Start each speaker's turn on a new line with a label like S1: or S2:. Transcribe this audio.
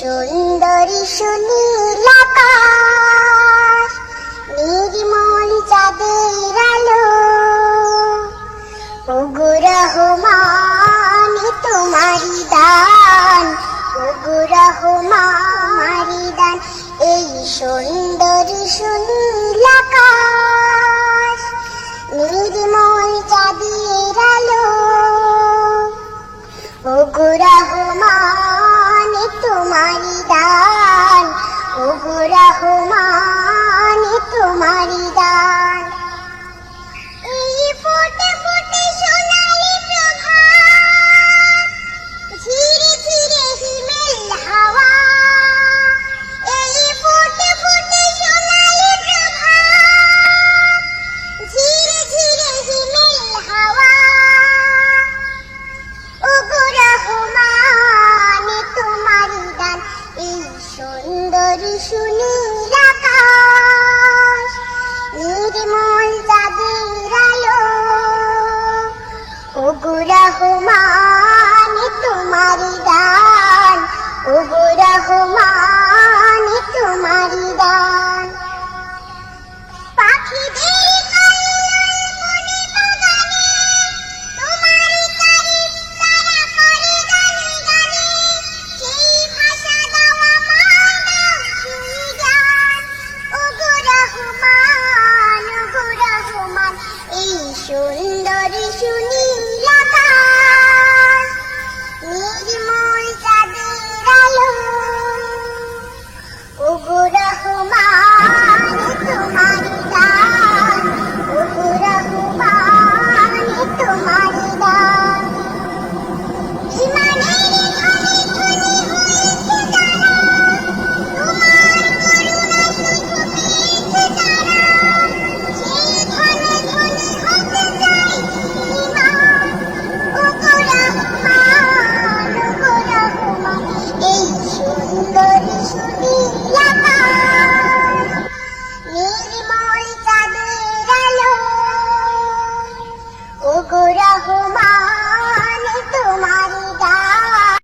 S1: সুন্দরী সুনীল আকাশ, নির্মল চাঁদের আলো, ওগো রহমান তোমারি দান, ওগো রহমারি দান। এই সুন্দরী সুনীল আকাশ, নির্মল চাঁদের আলো, ওগো রহমান তোমারি দান, ওগো রহমান তোমারি দান। এই ফুটে ফুটে সোনালি প্রভাত, ঝিরে ঝিরে হিমেল হাওয়া। এই ফুটে ফুটে সোনালি প্রভাত, ঝিরে ঝিরে হিমেল হাওয়া। ওগো রহমান তোমারি দান। এই সুন্দরী সুনীল আকাশ, নির্মল চাঁদের আলো, ওগো রহমান তোমারি দান, ওগো রহমান।